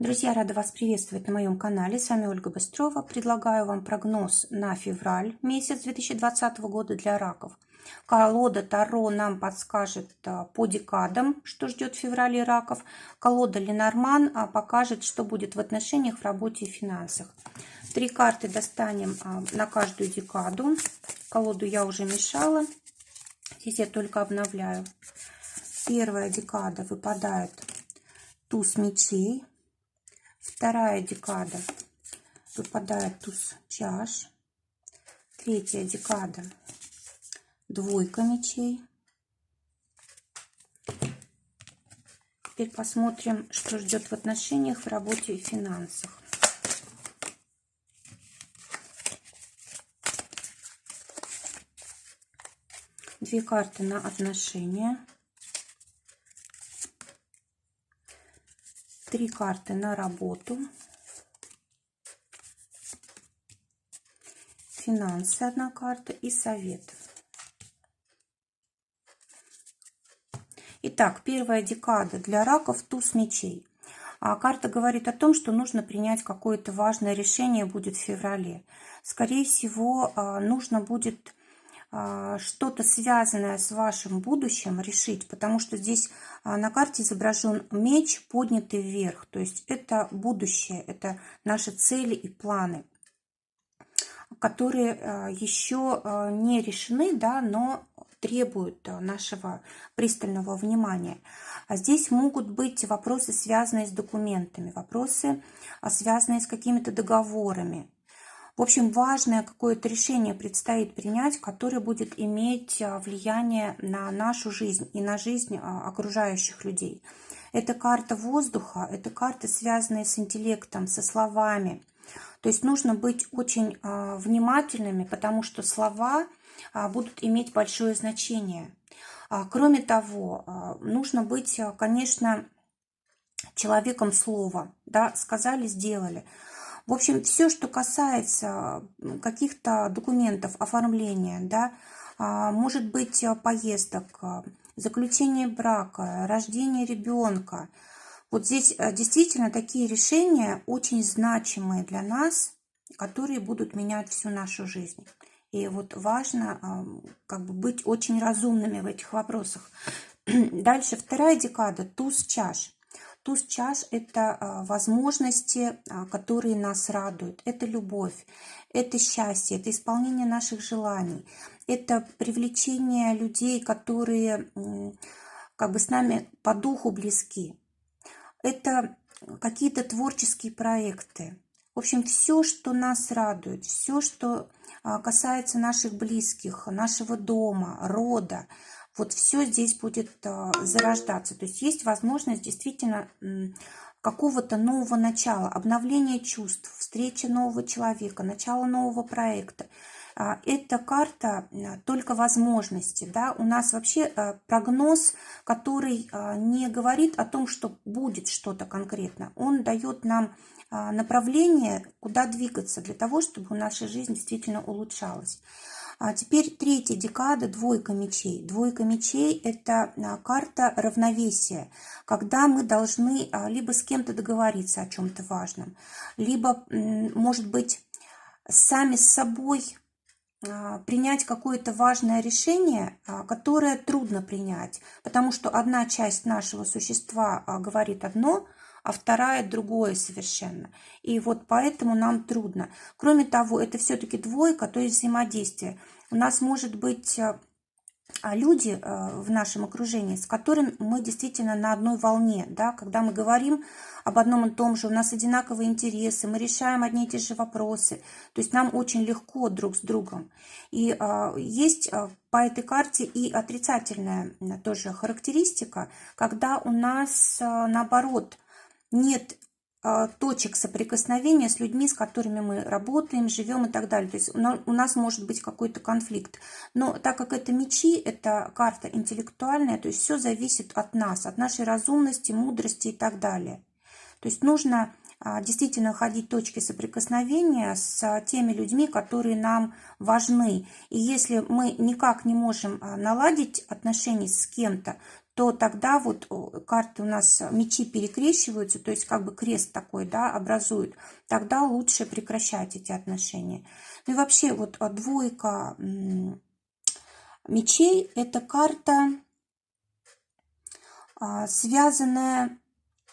Друзья, рада вас приветствовать на моем канале. С вами Ольга Быстрова. Предлагаю вам прогноз на февраль месяц 2020 года для раков. Колода Таро нам подскажет по декадам, что ждет в феврале раков. Колода Ленорман покажет, что будет в отношениях, в работе и финансах. 3 карты достанем на каждую декаду. Колоду я уже мешала. Здесь я только обновляю. Первая декада выпадает туз мечей. Вторая декада выпадает туз чаш. Третья декада двойка мечей. Теперь посмотрим, что ждет в отношениях, в работе и финансах. Две карты на отношения. 3 карты на работу. Финансы 1 карта и совет. Итак, первая декада для раков туз мечей. Карта говорит о том, что нужно принять какое-то важное решение будет в феврале. Скорее всего, нужно будет что-то связанное с вашим будущим решить, потому что здесь на карте изображен меч, поднятый вверх. То есть это будущее, это наши цели и планы, которые еще не решены, да, но требуют нашего пристального внимания. А здесь могут быть вопросы, связанные с документами, вопросы, связанные с какими-то договорами. В общем, важное какое-то решение предстоит принять, которое будет иметь влияние на нашу жизнь и на жизнь окружающих людей. Это карта воздуха, это карты, связанные с интеллектом, со словами. То есть нужно быть очень внимательными, потому что слова будут иметь большое значение. Кроме того, нужно быть, конечно, человеком слова. Да, сказали, сделали. В общем, все, что касается каких-то документов, оформления, да, может быть, поездок, заключения брака, рождения ребенка. Вот здесь действительно такие решения очень значимые для нас, которые будут менять всю нашу жизнь. И вот важно как бы быть очень разумными в этих вопросах. Дальше вторая декада туз чаш. Туз чаш – это возможности, которые нас радуют. Это любовь, это счастье, это исполнение наших желаний. Это привлечение людей, которые как бы с нами по духу близки. Это какие-то творческие проекты. В общем, все, что нас радует, все, что касается наших близких, нашего дома, рода, вот все здесь будет зарождаться. То есть возможность действительно какого-то нового начала, обновления чувств, встречи нового человека, начала нового проекта. Это карта только возможности. Да? У нас вообще прогноз, который не говорит о том, что будет что-то конкретно. Он дает нам направление, куда двигаться, для того, чтобы наша жизнь действительно улучшалась. А теперь третья декада, двойка мечей. Двойка мечей – это карта равновесия, когда мы должны либо с кем-то договориться о чем-то важном, либо, может быть, сами с собой принять какое-то важное решение, которое трудно принять, потому что одна часть нашего существа говорит одно, а вторая другое совершенно. И вот поэтому нам трудно. Кроме того, это все-таки двойка, то есть взаимодействие. У нас может быть люди в нашем окружении, с которыми мы действительно на одной волне, да, когда мы говорим об одном и том же, у нас одинаковые интересы, мы решаем одни и те же вопросы, то есть нам очень легко друг с другом. И есть по этой карте и отрицательная тоже характеристика, когда у нас наоборот нет точек соприкосновения с людьми, с которыми мы работаем, живем и так далее. То есть у нас может быть какой-то конфликт. Но так как это мечи, это карта интеллектуальная, то есть все зависит от нас, от нашей разумности, мудрости и так далее. То есть нужно действительно находить точки соприкосновения с теми людьми, которые нам важны. И если мы никак не можем наладить отношения с кем-то, то тогда вот карты у нас мечи перекрещиваются, то есть как бы крест такой, да, образуют, тогда лучше прекращать эти отношения. Ну и вообще вот двойка мечей – это карта, связанная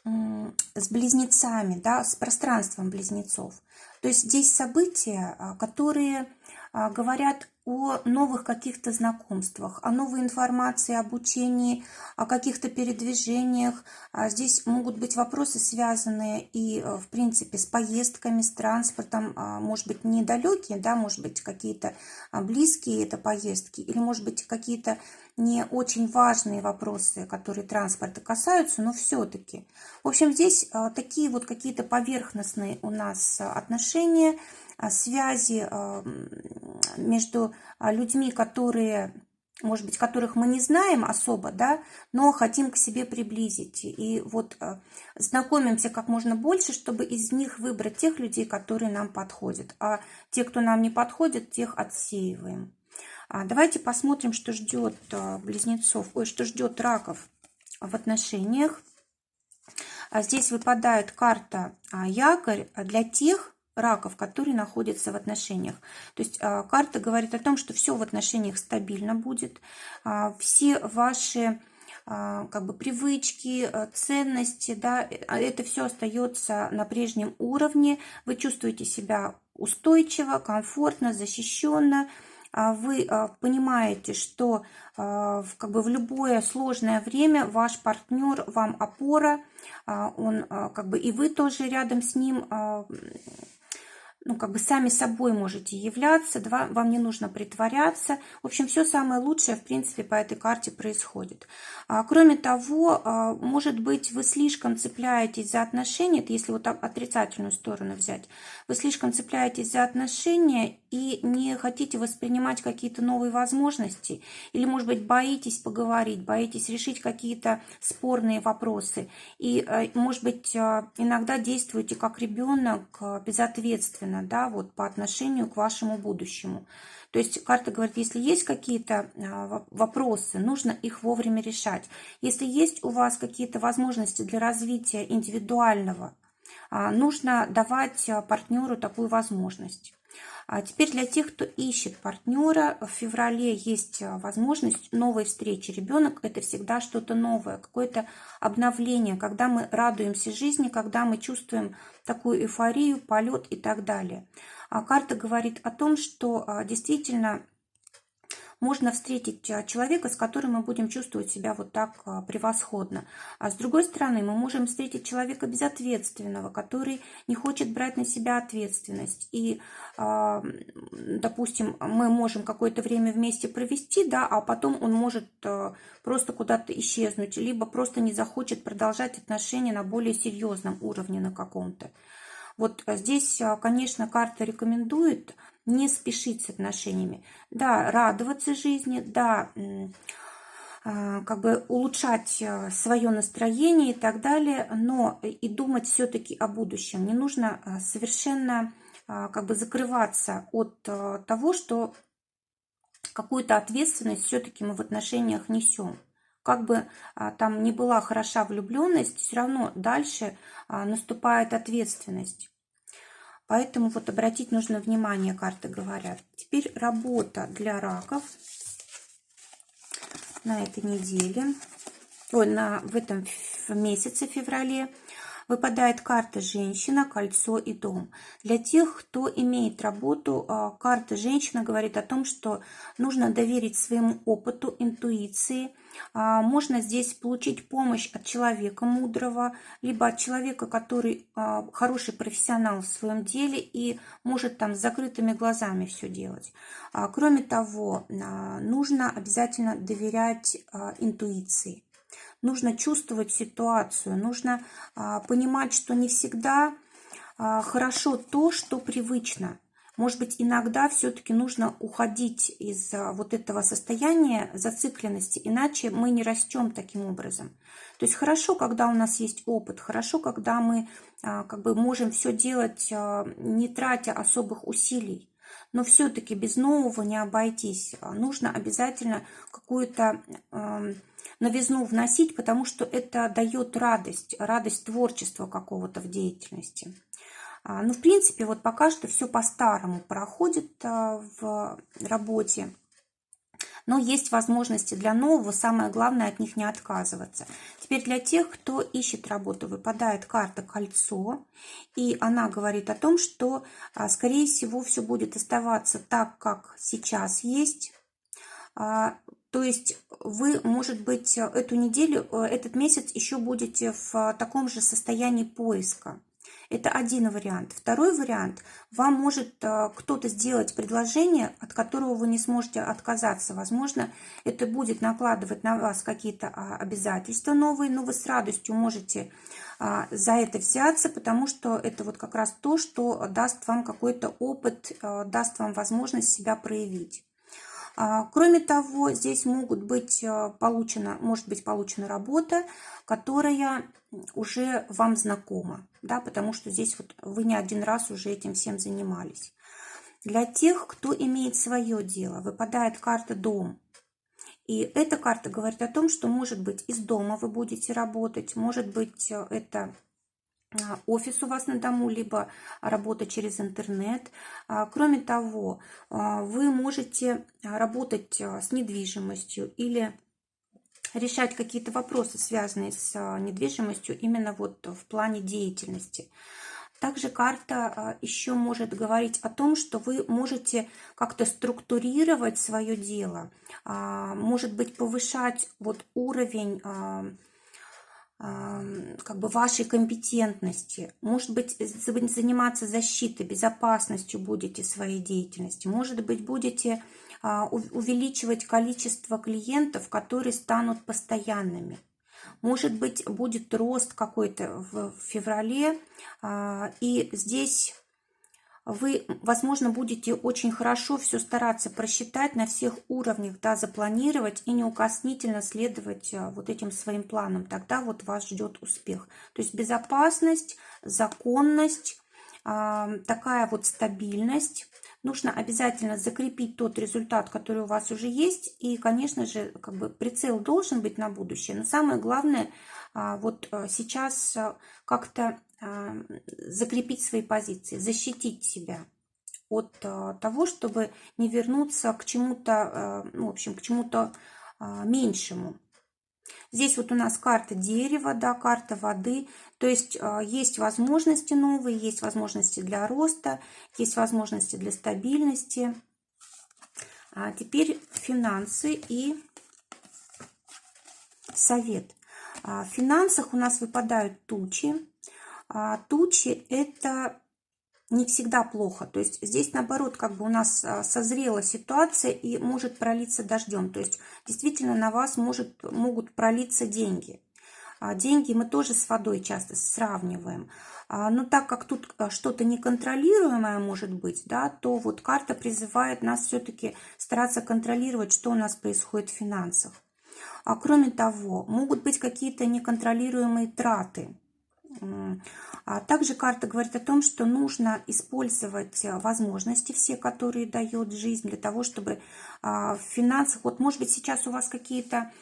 с близнецами, да, с пространством близнецов. То есть здесь события, которые говорят о новых каких-то знакомствах, о новой информации, обучении, о каких-то передвижениях. Здесь могут быть вопросы, связанные и, в принципе, с поездками, с транспортом, может быть, недалекие, да, может быть, какие-то близкие это поездки, или, может быть, какие-то не очень важные вопросы, которые транспорта касаются, но все-таки. В общем, здесь такие вот какие-то поверхностные у нас отношения, связи между людьми, которые, может быть, которых мы не знаем особо, да, но хотим к себе приблизить. И вот знакомимся как можно больше, чтобы из них выбрать тех людей, которые нам подходят. А те, кто нам не подходит, тех отсеиваем. Давайте посмотрим, что ждет близнецов, что ждет раков в отношениях. Здесь выпадает карта якорь для тех раков, которые находятся в отношениях. То есть карта говорит о том, что все в отношениях стабильно будет, все ваши как бы привычки, ценности, да, это все остается на прежнем уровне. Вы чувствуете себя устойчиво, комфортно, защищенно. Вы понимаете, что как бы в любое сложное время ваш партнер вам опора, он как бы и вы тоже рядом с ним, ну, как бы сами собой можете являться, да, вам не нужно притворяться. В общем, все самое лучшее, в принципе, по этой карте происходит. Кроме того, может быть, вы слишком цепляетесь за отношения, это если вот отрицательную сторону взять, вы слишком цепляетесь за отношения и не хотите воспринимать какие-то новые возможности, или, может быть, боитесь поговорить, боитесь решить какие-то спорные вопросы, и, может быть, иногда действуете как ребенок безответственно, да, вот по отношению к вашему будущему. То есть карта говорит, если есть какие-то вопросы, нужно их вовремя решать. Если есть у вас какие-то возможности для развития индивидуального, нужно давать партнеру такую возможность. А теперь для тех, кто ищет партнера, в феврале есть возможность новой встречи. Ребенок – это всегда что-то новое, какое-то обновление, когда мы радуемся жизни, когда мы чувствуем такую эйфорию, полет и так далее. А карта говорит о том, что действительно можно встретить человека, с которым мы будем чувствовать себя вот так превосходно. А с другой стороны, мы можем встретить человека безответственного, который не хочет брать на себя ответственность. И, допустим, мы можем какое-то время вместе провести, да, а потом он может просто куда-то исчезнуть, либо просто не захочет продолжать отношения на более серьезном уровне на каком-то. Вот здесь, конечно, карта рекомендует не спешить с отношениями. Да, радоваться жизни, да, как бы улучшать свое настроение и так далее, но и думать все-таки о будущем. Не нужно совершенно как бы закрываться от того, что какую-то ответственность все-таки мы в отношениях несем. Как бы там ни была хороша влюбленность, все равно дальше наступает ответственность. Поэтому вот обратить нужно внимание, карты говорят. Теперь работа для раков на этой неделе, в этом месяце, феврале. Выпадает карта «Женщина», «Кольцо» и «Дом». Для тех, кто имеет работу, карта «Женщина» говорит о том, что нужно доверить своему опыту, интуиции. Можно здесь получить помощь от человека мудрого, либо от человека, который хороший профессионал в своем деле и может там с закрытыми глазами все делать. Кроме того, нужно обязательно доверять интуиции. Нужно чувствовать ситуацию, нужно понимать, что не всегда хорошо то, что привычно. Может быть, иногда все-таки нужно уходить из вот этого состояния зацикленности, иначе мы не растем таким образом. То есть хорошо, когда у нас есть опыт, хорошо, когда мы как бы можем все делать, не тратя особых усилий. но все-таки без нового не обойтись. Нужно обязательно какую-то новизну вносить, потому что это дает радость, радость творчества какого-то в деятельности. Ну, в принципе, вот пока что все по-старому проходит в работе. Но есть возможности для нового, самое главное от них не отказываться. Теперь для тех, кто ищет работу, выпадает карта «Кольцо», и она говорит о том, что, скорее всего, все будет оставаться так, как сейчас есть. То есть вы, может быть, эту неделю, этот месяц еще будете в таком же состоянии поиска. Это один вариант. Второй вариант. Вам может кто-то сделать предложение, от которого вы не сможете отказаться. Возможно, это будет накладывать на вас какие-то обязательства новые, но вы с радостью можете за это взяться, потому что это вот как раз то, что даст вам какой-то опыт, даст вам возможность себя проявить. Кроме того, здесь может быть получена работа, которая уже вам знакома, да, потому что здесь вот вы не один раз уже этим всем занимались. Для тех, кто имеет свое дело, выпадает карта «Дом». И эта карта говорит о том, что, может быть, из дома вы будете работать, может быть, это офис у вас на дому, либо работа через интернет. Кроме того, вы можете работать с недвижимостью или решать какие-то вопросы, связанные с недвижимостью, именно вот в плане деятельности. Также карта еще может говорить о том, что вы можете как-то структурировать свое дело, может быть, повышать вот уровень как бы вашей компетентности, может быть, заниматься защитой, безопасностью будете своей деятельности, может быть, будете увеличивать количество клиентов, которые станут постоянными. Может быть, будет рост какой-то в феврале, и здесь вы, возможно, будете очень хорошо все стараться просчитать на всех уровнях, да, запланировать и неукоснительно следовать вот этим своим планам. Тогда вот вас ждет успех. То есть безопасность, законность, такая вот стабильность. Нужно обязательно закрепить тот результат, который у вас уже есть. И, конечно же, как бы прицел должен быть на будущее. Но самое главное, вот сейчас как-то закрепить свои позиции, защитить себя от того, чтобы не вернуться к чему-то, ну, в общем, к чему-то меньшему. Здесь вот у нас карта дерева, да, карта воды, то есть есть возможности новые, есть возможности для роста, есть возможности для стабильности. Теперь финансы и совет. В финансах у нас выпадают тучи. Тучи – это не всегда плохо. То есть здесь, наоборот, как бы у нас созрела ситуация и может пролиться дождем. То есть действительно на вас могут пролиться деньги. Деньги мы тоже с водой часто сравниваем. Но так как тут что-то неконтролируемое может быть, да, то вот карта призывает нас все-таки стараться контролировать, что у нас происходит в финансах. Кроме того, могут быть какие-то неконтролируемые траты. Также карта говорит о том, что нужно использовать возможности все, которые дает жизнь, для того, чтобы в финансах, вот может быть сейчас у вас какие-то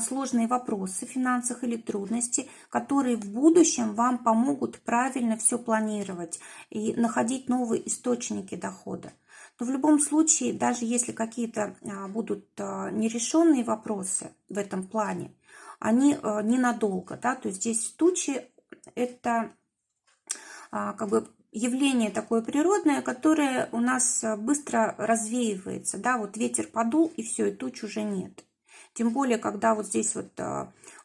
сложные вопросы в финансах или трудности, которые в будущем вам помогут правильно все планировать и находить новые источники дохода. Но в любом случае, даже если какие-то будут нерешенные вопросы в этом плане, они ненадолго, да, то есть здесь тучи – это как бы явление такое природное, которое у нас быстро развеивается, да, вот ветер подул, и все, и туч уже нет. Тем более, когда вот здесь вот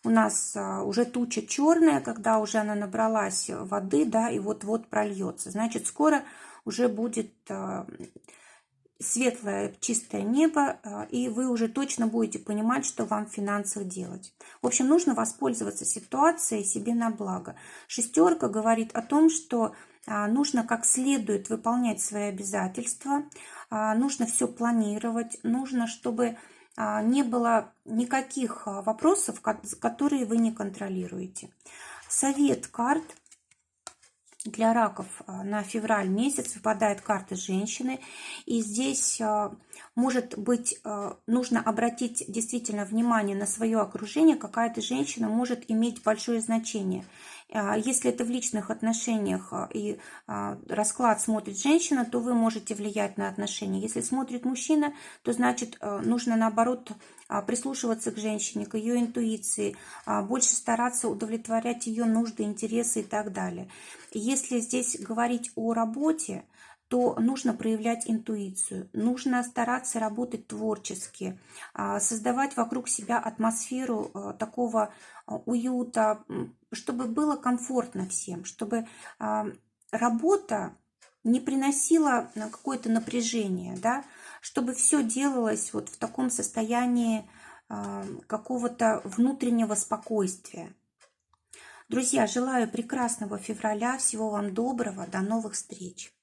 у нас уже туча черная, когда уже она набралась воды, да, и вот-вот прольется, значит, скоро уже будет светлое чистое небо, и вы уже точно будете понимать, что вам в финансах делать. В общем, нужно воспользоваться ситуацией себе на благо. Шестерка говорит о том, что нужно как следует выполнять свои обязательства, нужно все планировать, нужно, чтобы не было никаких вопросов, которые вы не контролируете. Совет карт Для раков на февраль месяц выпадает карта женщины, и здесь может быть нужно обратить действительно внимание на свое окружение. Какая-то женщина может иметь большое значение. Если это в личных отношениях и расклад смотрит женщина, то вы можете влиять на отношения. Если смотрит мужчина, то значит нужно наоборот прислушиваться к женщине, к ее интуиции, больше стараться удовлетворять ее нужды, интересы и так далее. Если здесь говорить о работе, то нужно проявлять интуицию, нужно стараться работать творчески, создавать вокруг себя атмосферу такого уюта, чтобы было комфортно всем, чтобы работа не приносила какое-то напряжение, да, чтобы все делалось вот в таком состоянии какого-то внутреннего спокойствия. Друзья, желаю прекрасного февраля, всего вам доброго, до новых встреч!